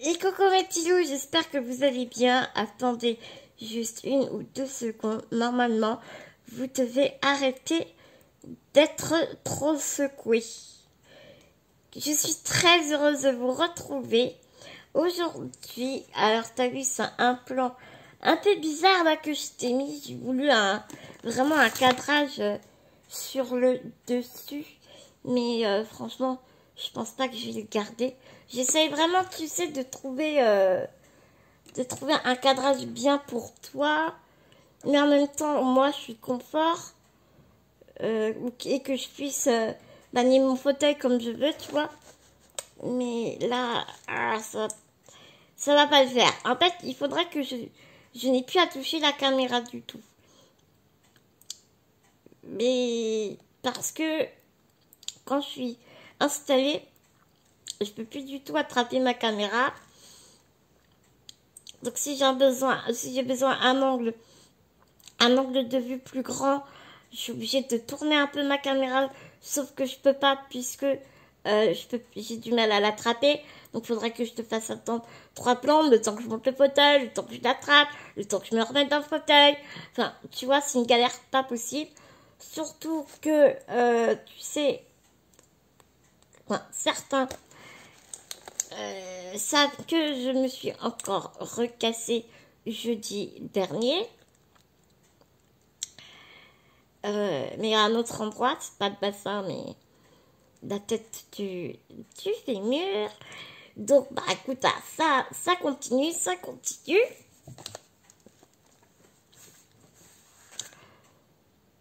Et coucou mes petits loups, j'espère que vous allez bien. Attendez juste 1 ou 2 secondes. Normalement, vous devez arrêter d'être trop secoué. Je suis très heureuse de vous retrouver aujourd'hui. Alors, t'as vu, c'est un plan un peu bizarre là que je t'ai mis. J'ai voulu vraiment un cadrage sur le dessus. Mais franchement, je pense pas que je vais le garder. J'essaye vraiment, tu sais, de trouver un cadrage bien pour toi. Mais en même temps, moi, je suis confort. Et que je puisse manier mon fauteuil comme je veux, tu vois. Mais là, ça va pas le faire. En fait, il faudra que je n'ai plus à toucher la caméra du tout. Mais parce que quand je suis installée, je peux plus du tout attraper ma caméra. Donc si j'ai besoin d'un angle de vue plus grand, je suis obligée de tourner un peu ma caméra, sauf que je peux pas puisque j'ai du mal à l'attraper. Donc il faudrait que je te fasse attendre 3 plans, le temps que je monte le fauteuil, le temps que je l'attrape, le temps que je me remette dans le fauteuil. Enfin, tu vois, c'est une galère pas possible. Surtout que, tu sais, certains savent que je me suis encore recassée jeudi dernier. Mais à un autre endroit, c'est pas le bassin, mais la tête du fémur. Donc, bah écoute, ça continue.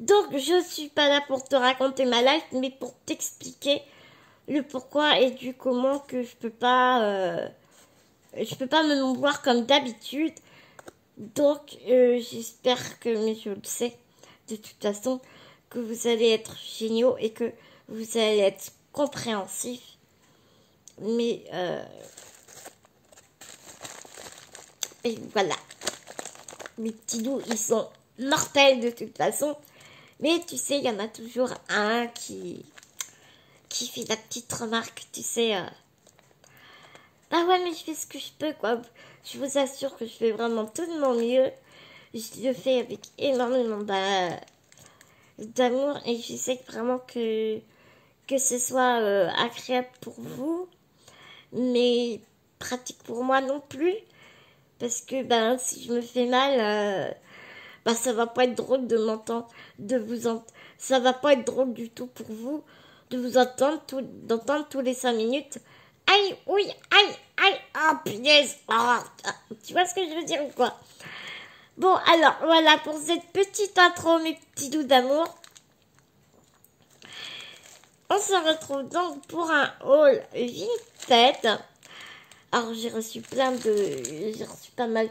Donc, je suis pas là pour te raconter ma life, mais pour t'expliquer le pourquoi et du comment que je peux pas me mouvoir comme d'habitude. Donc, j'espère que, mais je le sais, de toute façon, que vous allez être géniaux et que vous allez être compréhensifs. Mais, et voilà. Mes petits loups, ils sont mortels de toute façon. Mais tu sais, il y en a toujours un qui fait la petite remarque, tu sais. Bah ouais, mais je fais ce que je peux, quoi. Je vous assure que je fais vraiment tout de mon mieux. Je le fais avec énormément d'amour et j'essaie vraiment que ce soit agréable pour vous, mais pratique pour moi non plus. Parce que ben, si je me fais mal, ben, ça va pas être drôle de m'entendre, ça va pas être drôle du tout pour vous de vous d'entendre tous les 5 minutes. Aïe, oui, aïe, aïe, oh punaise, oh, tu vois ce que je veux dire ou quoi? Bon, alors, voilà pour cette petite intro, mes petits doux d'amour. On se retrouve donc pour un haul Vinted. Alors, j'ai reçu pas mal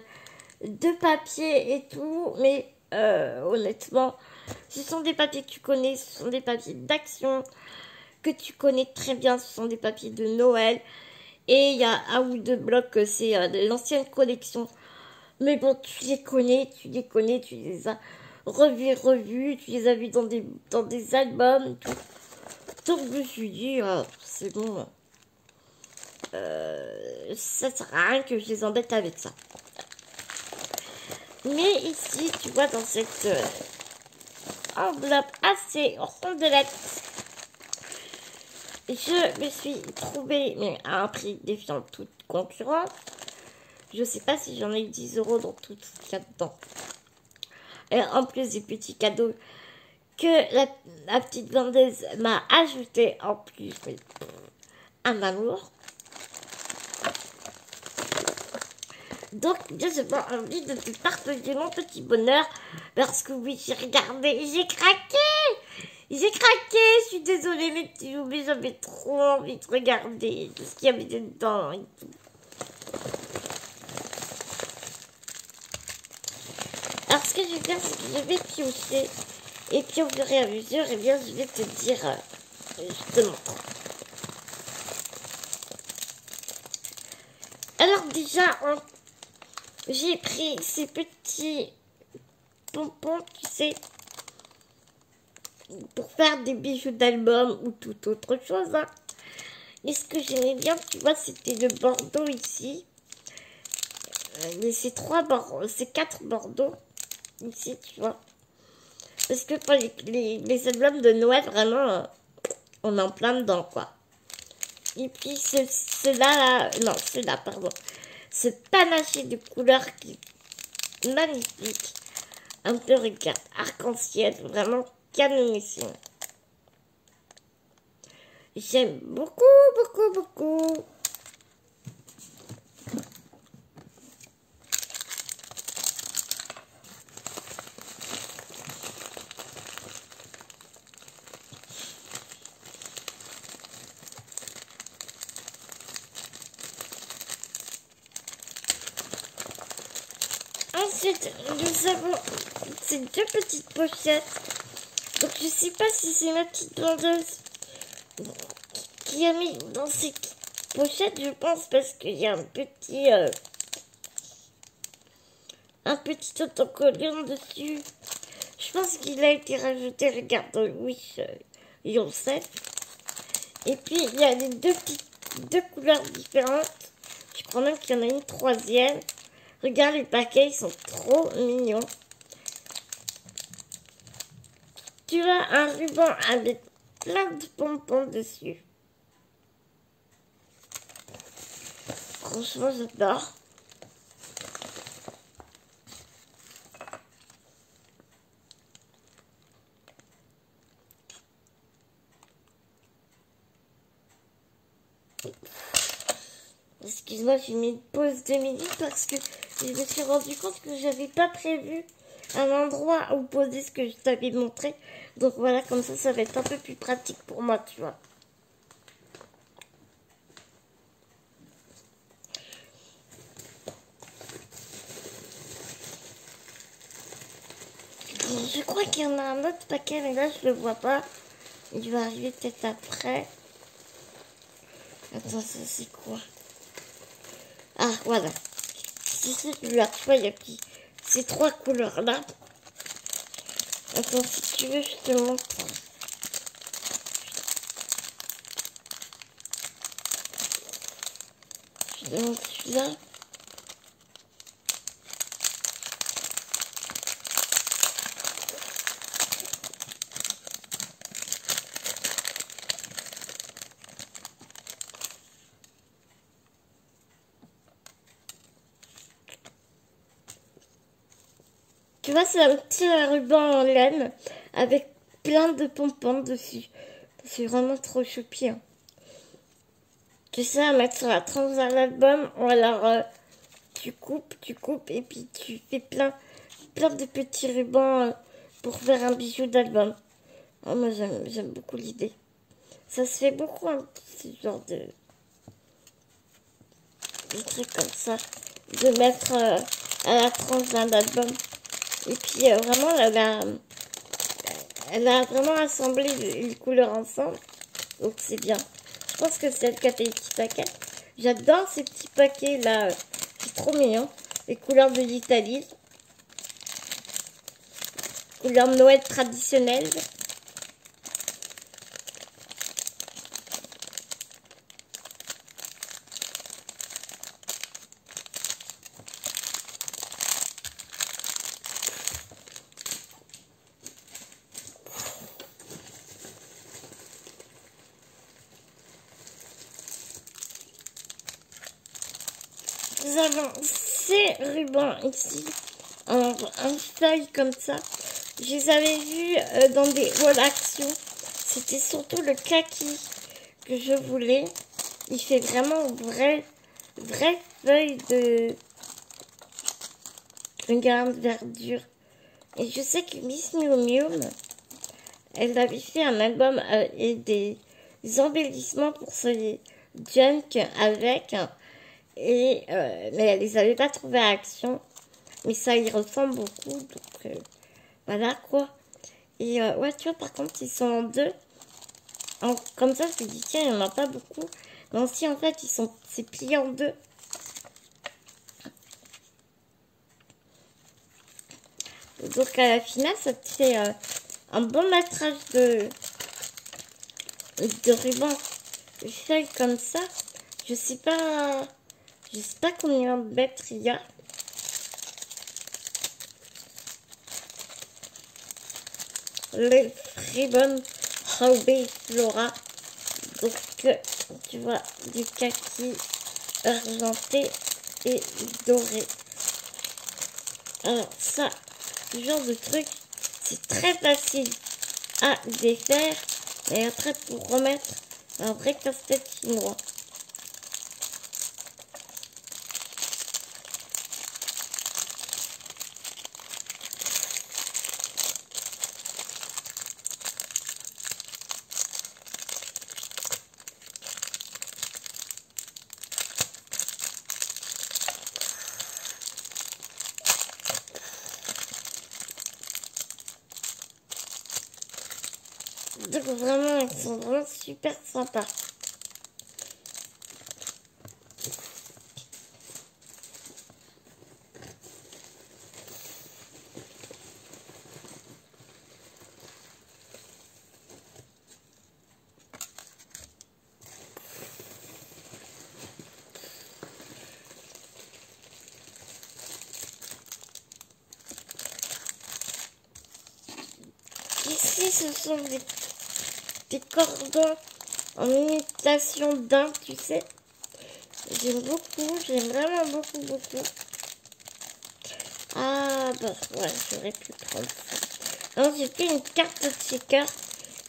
de papiers et tout, mais honnêtement, ce sont des papiers que tu connais, ce sont des papiers d'action que tu connais très bien, ce sont des papiers de Noël. Et il y a 1 ou 2 blocs, c'est de l'ancienne collection. Mais bon, tu les connais, tu les as revus, tu les as vus dans des albums et tout. Donc je me suis dit, c'est bon, ça sert à rien que je les embête avec ça. Mais ici, tu vois, dans cette enveloppe assez rondelette, je me suis trouvée à un prix défiant toute concurrence. Je sais pas si j'en ai 10 € dans tout ce qu'il y a dedans. Et en plus des petits cadeaux que la petite vendeuse m'a ajouté en plus. Un amour. Donc, je pas envie de te partager mon petit bonheur. Parce que oui, j'ai regardé, j'ai craqué. Je suis désolée, mes petits loups, mais j'avais trop envie de regarder tout ce qu'il y avait dedans et tout. Alors, ce que je vais faire, c'est que je vais piocher. Et puis, au fur et à mesure, eh bien, je vais te dire, je te montre. Alors, déjà, j'ai pris ces petits pompons, tu sais, pour faire des bijoux d'album ou toute autre chose. Hein. Et ce que j'aimais bien, tu vois, c'était le bordeaux ici. Mais c'est 4 Bordeaux. Ici, tu vois. Parce que pour les albums de Noël, vraiment, on est en plein dedans, quoi. Et puis ceux-là, non, ceux-là, pardon. Ce panaché de couleurs qui est magnifique. Un peu, regarde, arc-en-ciel, vraiment canonissime. J'aime beaucoup, beaucoup, beaucoup. Ensuite, nous avons ces 2 petites pochettes. Donc, je sais pas si c'est ma petite vendeuse qui a mis dans ces pochettes, je pense, parce qu'il y a un petit autocollant dessus. Je pense qu'il a été rajouté, regarde, Wish Yourself. Et puis, il y a les deux couleurs différentes. Je crois même qu'il y en a une troisième. Regarde, les paquets, ils sont trop mignons. Tu as un ruban avec plein de pompons dessus. Franchement, j'adore. Excuse-moi, j'ai mis une pause de midi parce que je me suis rendu compte que j'avais pas prévu un endroit où poser ce que je t'avais montré. Donc voilà, comme ça va être un peu plus pratique pour moi, tu vois. Je crois qu'il y en a un autre paquet, mais là je le vois pas. Il va arriver peut-être après. Attends, ça c'est quoi? Ah, voilà. C'est celui-là, tu vois, il y a ces 3 couleurs-là. Attends, si tu veux, je te montre. Je te montre celui-là. Tu vois, c'est un petit ruban en laine avec plein de pompons dessus. C'est vraiment trop choupi. Hein. Tu sais, à mettre sur la tranche d'un album, ou alors tu coupes, et puis tu fais plein de petits rubans pour faire un bijou d'album. Oh, moi, j'aime beaucoup l'idée. Ça se fait beaucoup, hein, ce genre de trucs comme ça, de mettre à la tranche d'un album. Et puis, vraiment, elle a vraiment assemblé les couleurs ensemble. Donc, c'est bien. Je pense que c'est elle qui a fait les petits paquets. J'adore ces petits paquets-là. C'est trop mignon. Les couleurs de l'Italie. Couleurs Noël traditionnelles. Nous avons ces rubans ici, en feuille comme ça. Je les avais vus dans des wall action. C'était surtout le kaki que je voulais. Il fait vraiment vraie feuille de grande verdure. Et je sais que Miss Miu Miu, elle avait fait un album et des embellissements pour ce junk avec... mais elle les avait pas trouvés à Action. Mais ça y ressemble beaucoup. Donc voilà quoi. Et ouais, tu vois, par contre, ils sont en 2. Comme ça, je me dis, tiens, il n'y en a pas beaucoup. Mais si, en fait, c'est plié en 2. Donc à la finale, ça te fait un bon métrage de ruban. De feuilles comme ça. Je sais pas combien de mètres il y a. le Ribbon Raubé Flora. Donc, tu vois, du kaki argenté et doré. Alors ça, ce genre de truc, c'est très facile à défaire. Et après, pour remettre un vrai casse-tête chinois. Donc vraiment, ils sont vraiment super sympas. Ici, ce sont des cordons en imitation d'un, tu sais. J'aime beaucoup, j'aime vraiment beaucoup. Ah, bah ouais, j'aurais pu prendre ça. Alors, j'ai fait une carte de checker.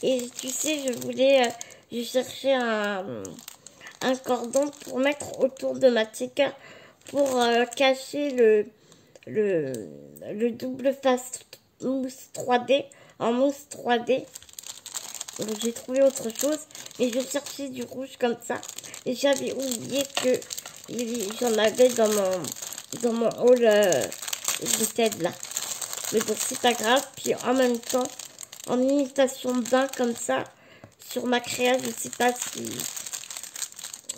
Et tu sais, je cherchais un cordon pour mettre autour de ma checker pour cacher le double face mousse 3D en mousse 3D. Donc j'ai trouvé autre chose, mais je cherchais du rouge comme ça et j'avais oublié que j'en avais dans mon haul Vinted là. Mais bon, c'est pas grave. Puis en même temps, en imitation d'un comme ça, sur ma créa, je sais pas si...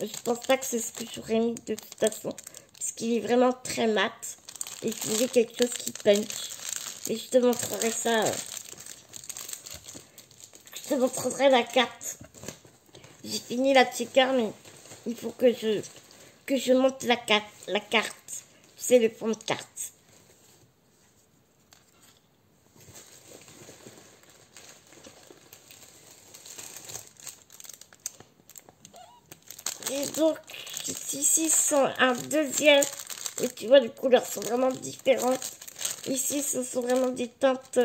Je pense pas que c'est ce que j'aurais mis de toute façon. Parce qu'il est vraiment très mat. Et je voulais quelque chose qui punch. Et je te montrerai ça. Je te montrerai la carte. J'ai fini la checker, mais il faut que je monte la carte. C'est le fond de carte. Et donc, ici, sont un deuxième. Et tu vois, les couleurs sont vraiment différentes. Ici, ce sont vraiment des teintes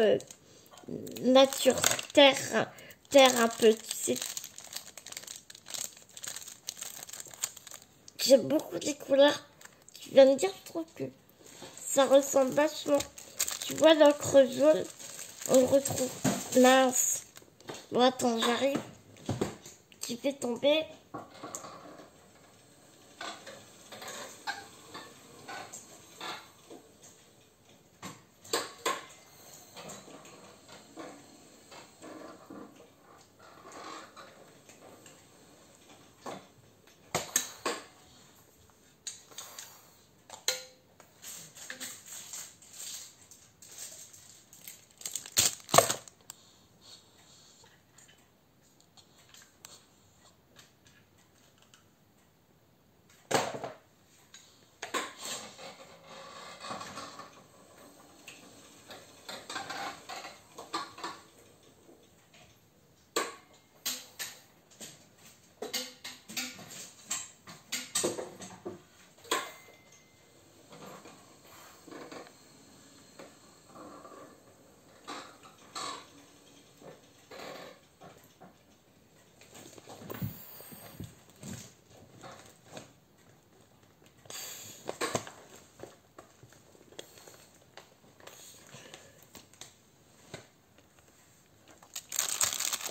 nature, terre un peu, tu sais. J'aime beaucoup les couleurs. Tu viens de dire, je trouve que ça ressemble vachement. Tu vois, l'ocre jaune, on le retrouve. Mince. Bon, attends, j'arrive. Tu fais tomber.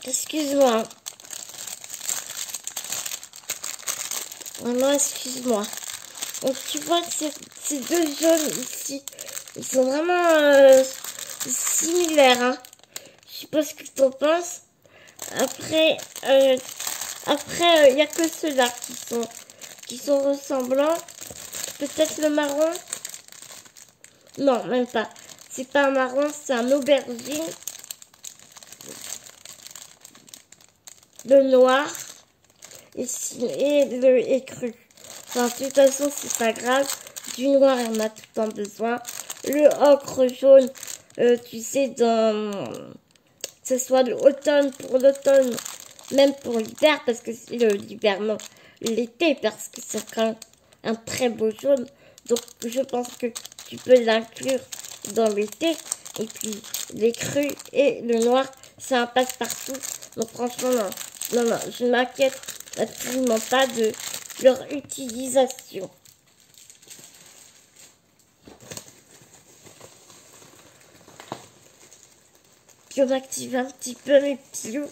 Excuse-moi. Vraiment, excuse-moi. Donc, tu vois, ces deux jaunes ici, ils sont vraiment similaires. Hein. Je sais pas ce que tu en penses. Après, il n'y a que ceux-là qui sont ressemblants. Peut-être le marron. Non, même pas. C'est pas un marron, c'est un aubergine. Le noir et le écru. Enfin, de toute façon, c'est pas grave. Du noir, on a tout le temps besoin. Le ocre jaune, tu sais, ce soit l'automne pour l'automne, même pour l'hiver, parce que c'est l'hiver, non, l'été, parce que c'est un très beau jaune. Donc, je pense que tu peux l'inclure dans l'été. Et puis, les crus et le noir, ça passe partout. Donc, franchement, non, non, non, je m'inquiète absolument pas de leur utilisation. Puis, on active un petit peu mes petits loups.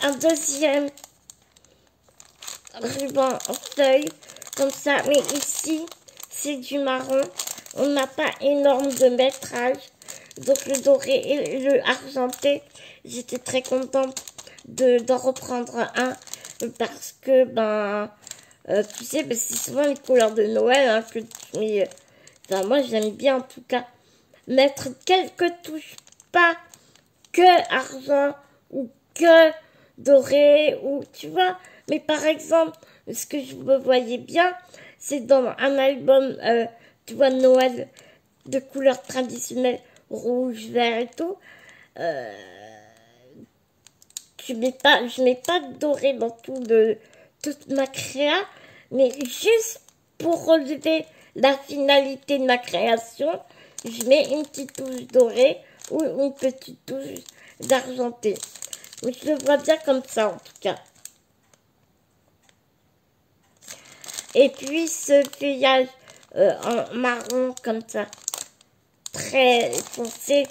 Un deuxième ruban en feuille, comme ça. Mais ici, c'est du marron. On n'a pas énorme de métrage. Donc le doré et le argenté, j'étais très contente d'en reprendre un. Parce que, tu sais, c'est souvent les couleurs de Noël. Hein, mais, moi, j'aime bien en tout cas mettre quelques touches. Pas que argent ou que doré. Ou tu vois. Mais par exemple, ce que je me voyais bien, c'est dans un album, tu vois, Noël de couleurs traditionnelles, rouge, vert et tout. Je mets pas de doré dans toute ma créa, mais juste pour relever la finalité de ma création, je mets une petite touche dorée ou une petite touche d'argenté. Je le vois bien comme ça en tout cas. Et puis ce feuillage en marron comme ça, très foncé,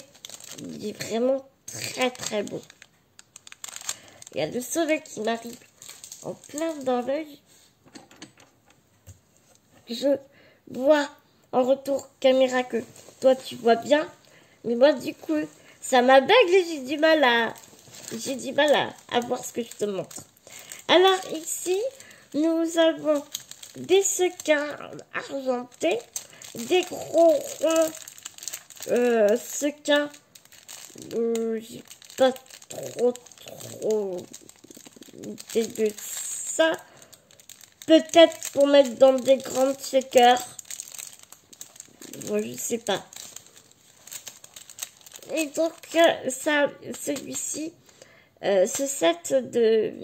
il est vraiment très très beau. Il y a le soleil qui m'arrive en plein dans l'œil. Je vois en retour caméra que toi tu vois bien, mais moi du coup ça m'aveugle et j'ai du mal à voir ce que je te montre. Alors ici nous avons des sequins argentés, des gros ronds sequins, j'ai pas trop idée de ça, peut-être pour mettre dans des grandes shakers, bon, je sais pas. Et donc ça, celui-ci, ce set de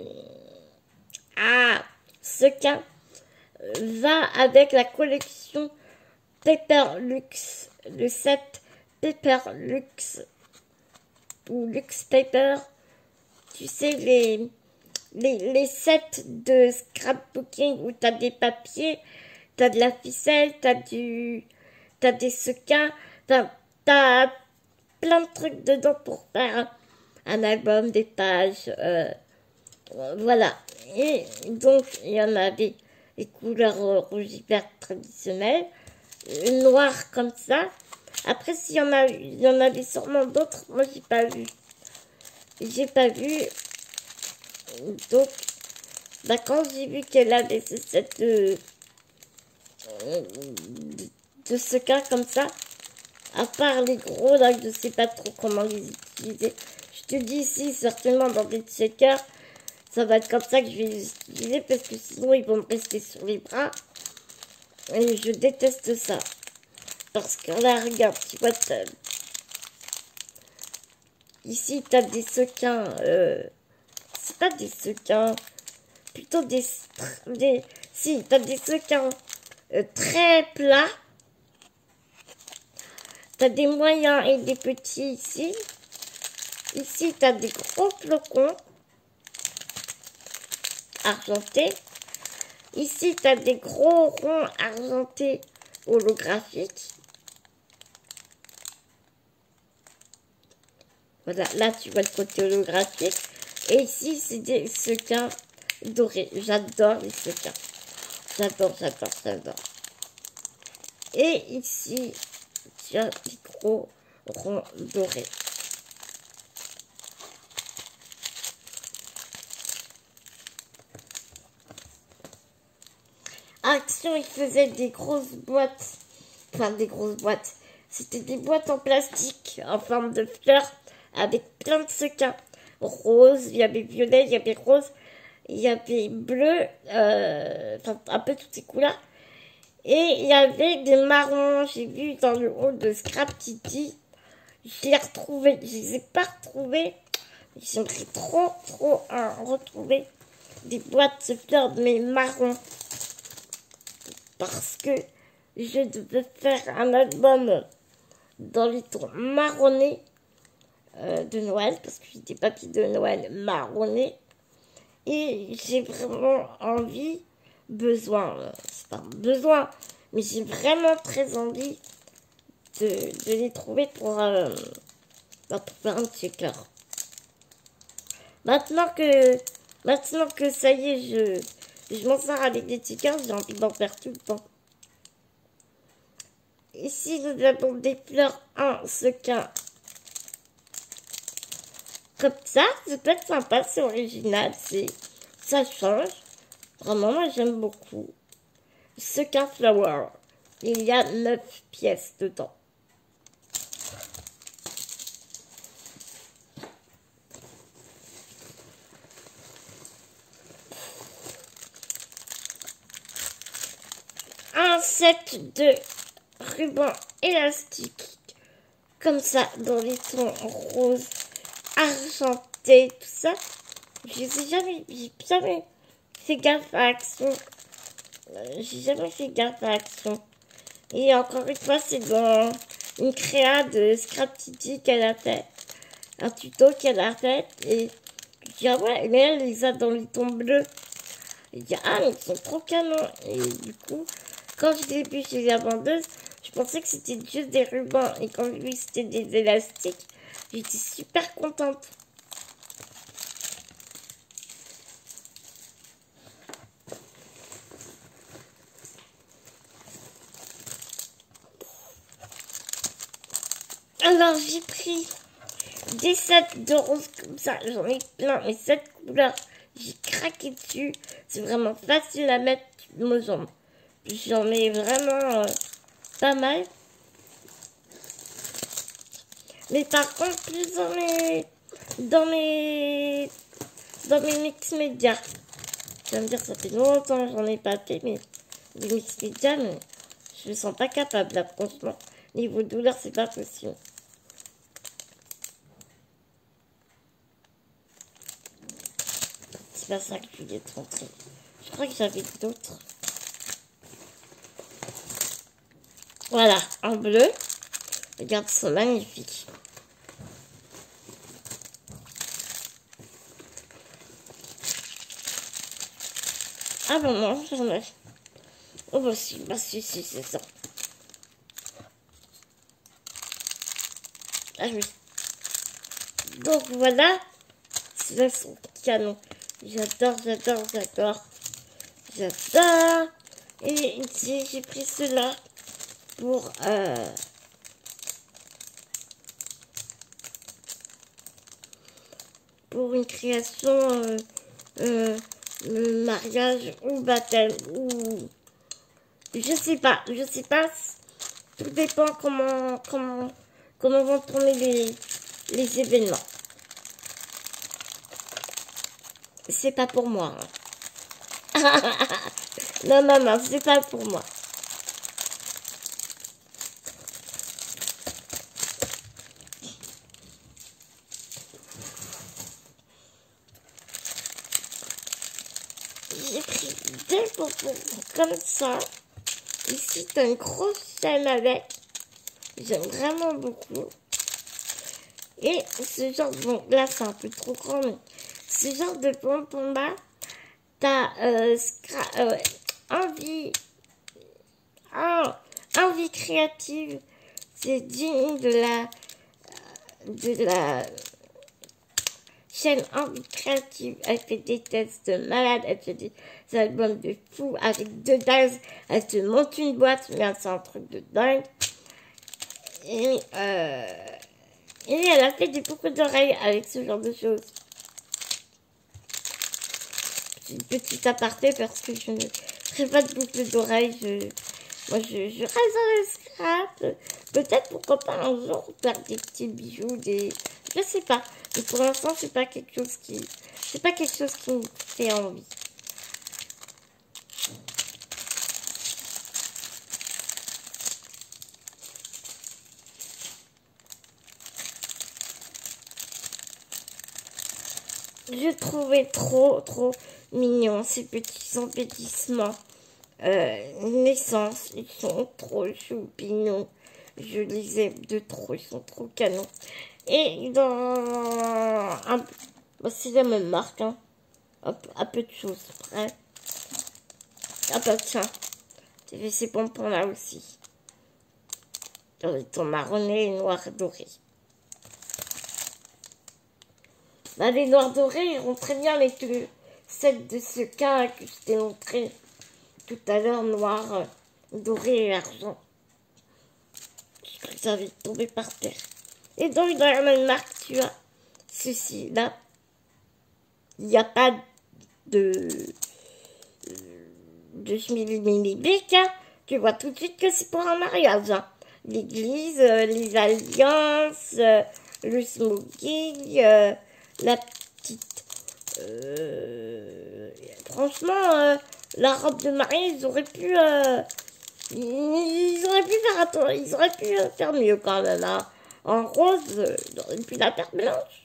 sequins va avec la collection Paper Luxe, le set Paper Luxe ou Luxe Paper. Tu sais, les sets de scrapbooking où tu as des papiers, tu as de la ficelle, tu as des sequins, tu as plein de trucs dedans pour faire un album, des pages, voilà. Et donc, il y en a des couleurs rouge vert traditionnelles, noir comme ça. Après, il y en avait sûrement d'autres, moi j'ai pas vu. Donc, quand j'ai vu qu'elle avait ce set de sequins comme ça, à part les gros, là, je sais pas trop comment les utiliser. Je te dis ici, certainement dans des shakers, ça va être comme ça que je vais les utiliser parce que sinon ils vont me rester sur les bras. Et je déteste ça. Parce que là, regarde, tu vois, ici, tu as des sequins. C'est pas des sequins. Plutôt si, tu as des sequins très plats. Tu as des moyens et des petits ici. Ici, tu as des gros flocons argentés. Ici, tu as des gros ronds argentés holographiques. Voilà, là, tu vois le côté holographique. Et ici, c'est des sequins dorés. J'adore les sequins. J'adore. Et ici, tu as des gros ronds dorés. Action, il faisait des grosses boîtes. Enfin, des grosses boîtes. C'était des boîtes en plastique, en forme de fleurs, avec plein de sequins. Rose, il y avait violet, il y avait rose, il y avait bleu, enfin, un peu toutes ces couleurs. Et il y avait des marrons, j'ai vu dans le haut de Scrap Titi. Je les ai retrouvés, je les ai pas retrouvés. J'aimerais trop retrouver des boîtes de fleurs de mes marrons. Parce que je devais faire un album dans les tons marronnés de Noël. Parce que j'ai des papiers de Noël marronnés. Et j'ai vraiment envie, c'est pas un besoin, mais j'ai vraiment très envie de les trouver pour trouver un checker. Maintenant que ça y est, je m'en sors avec des stickers, j'ai envie d'en faire tout le temps. Ici, nous avons des fleurs en sequin. Comme ça peut être sympa, c'est original, ça change. Vraiment, moi j'aime beaucoup. Sequin Flower. Il y a 9 pièces dedans. Un set de rubans élastiques. Comme ça, dans les tons roses, argentés, tout ça. J'ai jamais fait gaffe à Action. J'ai jamais fait gaffe à Action. Et encore une fois, c'est dans une créa de Scrap Titi qu'elle a fait. Un tuto qu'elle a fait. Et je dis, ah ouais, mais elle les a dans les tons bleus. Et je dis, ah, mais ils sont trop canons. Et du coup, quand je l'ai vu chez la vendeuse, je pensais que c'était juste des rubans. Et quand j'ai vu que c'était des élastiques, j'étais super contente. Alors j'ai pris des sets de roses comme ça, j'en ai plein, mais cette couleur, j'ai craqué dessus, c'est vraiment facile à mettre, moi j'en ai vraiment pas mal. Mais par contre, plus dans mes mix médias. Tu vas me dire, ça fait longtemps que j'en ai pas fait, mais les mix médias, mais je me sens pas capable là, franchement. Niveau douleur, c'est pas possible. C'est pas ça que je voulais te montrer. Je crois que j'avais d'autres. Voilà, en bleu. Regarde, ils sont magnifiques. Ah bon, non, j'en ai. Oh bah si, c'est ça. Ah oui. Donc voilà, c'est son canon. J'adore. Et ici, j'ai pris cela pour une création mariage ou baptême ou je sais pas, tout dépend comment vont tourner les événements. C'est pas pour moi. Hein. non, c'est pas pour moi. J'ai pris deux bonbons comme ça. Ici, t'as une grosse chaîne avec. J'aime vraiment beaucoup. Et ce genre de bon, là, c'est un peu trop grand, mais ce genre de bonbon là, t'as envie créative. C'est digne de la chaîne Envie créative. Elle fait des tests de malade, elle fait des albums de fou avec 2 days. Elle te monte une boîte, mais c'est un truc de dingue. Et elle a fait des boucles d'oreilles avec ce genre de choses. C'est une petite aparté parce que je ne ferai pas de boucles d'oreilles. Je reste dans le scrap. Peut-être pourquoi pas un jour faire des petits bijoux, je sais pas. Mais pour l'instant, c'est pas quelque chose qui me fait envie. Je trouvais trop mignons ces petits embellissements naissance. Ils sont trop choupinous. Je les aime de trop, ils sont trop canons. Et c'est la même marque, hein. À peu de choses près. Ah bah tiens, c'est bon pour là aussi. Dans les tons marronnés et noirs dorés. Bah, les noirs dorés iront très bien avec le set de ce cas que je t'ai montré tout à l'heure, noir, doré et argent. Je crois que ça va tomber par terre. Et donc dans la même marque, tu as ceci là. Il n'y a pas de schmilblick, hein. Tu vois tout de suite que c'est pour un mariage, hein. L'église, les alliances, le smoking, la petite... franchement, la robe de mariée, ils auraient pu faire ils auraient pu faire mieux quand même, hein. En rose, ils auraient pu la faire blanche.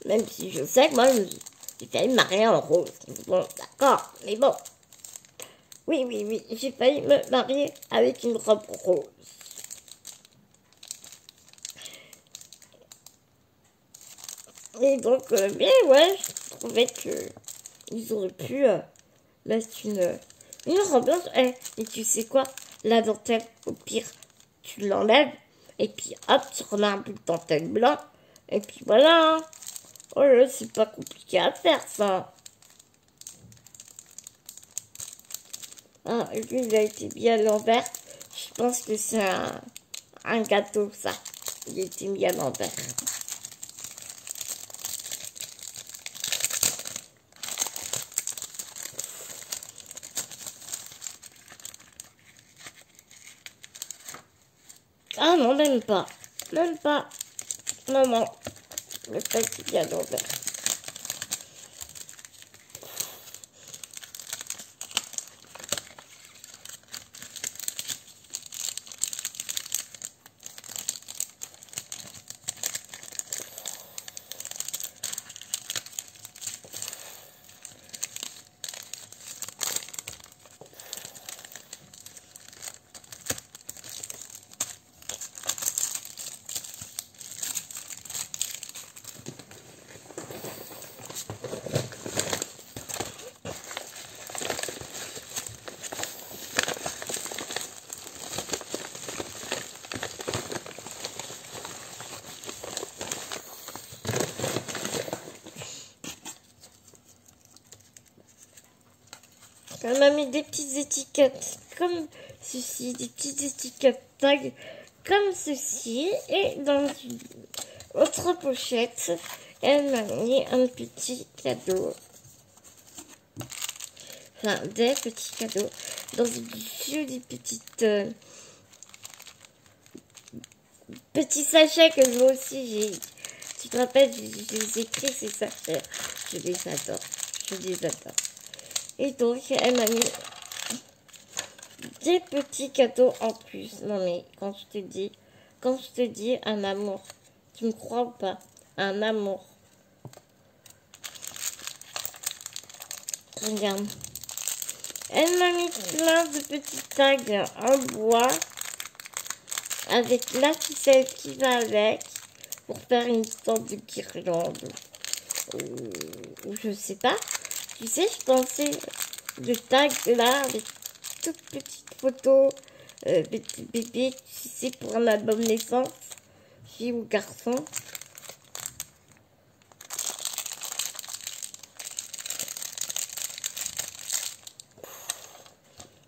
Même si je sais que moi, j'ai failli me marier en rose. Bon, d'accord, mais bon. Oui, j'ai failli me marier avec une robe rose. Et donc, bien ouais, je trouvais que ils auraient pu mettre une robe blanche. Et tu sais quoi? La dentelle, au pire, tu l'enlèves. Et puis hop, tu remets un bout de dentelle blanc. Et puis voilà. Oh là, c'est pas compliqué à faire ça. Ah, lui, il a été mis à l'envers. Je pense que c'est un gâteau, ça. Il a été mis à l'envers. Ah non, même pas. Même pas. Non. Le fait qu'il y a l'envers. Elle m'a mis des petites étiquettes comme ceci, des petites étiquettes tag comme ceci. Et dans une autre pochette, elle m'a mis un petit cadeau. Enfin, des petits cadeaux. Dans une jolie petite... petit sachet que moi aussi j'ai... Tu te rappelles, je les ai pris ces sachets. Je les adore. Je les adore. Et donc, elle m'a mis des petits cadeaux en plus. Non mais, quand je te dis un amour, tu me crois ou pas? Un amour. Regarde. Elle m'a mis plein de petits tags en bois avec la ficelle qui va avec pour faire une sorte de guirlande. Ou je sais pas. Tu sais, je pensais le tag là avec toutes petites photos petit bébé, tu sais, pour un album naissance, fille ou garçon.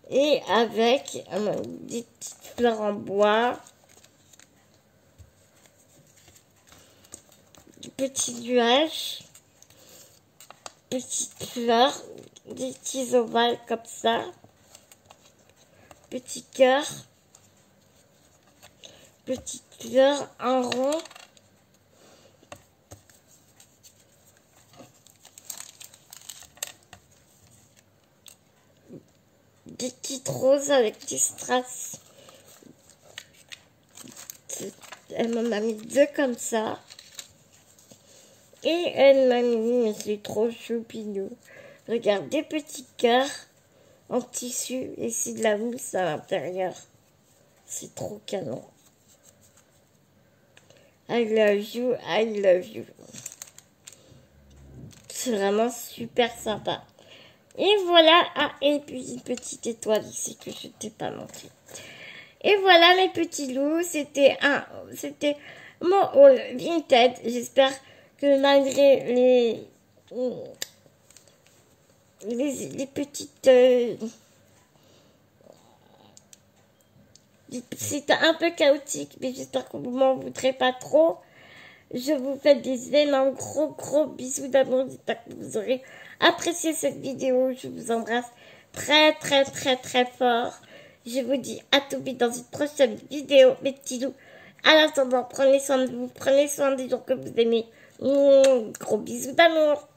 Et avec des petites fleurs en bois, des petits nuages, petites fleurs, des petits ovales comme ça, petits cœurs, petites fleurs en rond, des petites roses avec des strass. Elle m'en a mis deux comme ça. Et elle m'a mis, mais c'est trop choupinou. Regarde, des petits cœurs en tissu et c'est de la mousse à l'intérieur. C'est trop canon. I love you, I love you. C'est vraiment super sympa. Et voilà, ah, et puis une petite étoile ici que je t'ai pas montré. Et voilà mes petits loups, c'était mon haul Vinted. J'espère que malgré les petites... c'était un peu chaotique, mais j'espère que vous m'en voudrez pas trop. Je vous fais des énormes gros bisous d'amour. J'espère que vous aurez apprécié cette vidéo. Je vous embrasse très fort. Je vous dis à tout vite dans une prochaine vidéo, mes petits loups. À l'attendant, prenez soin de vous, prenez soin des gens que vous aimez. Gros bisous d'amour.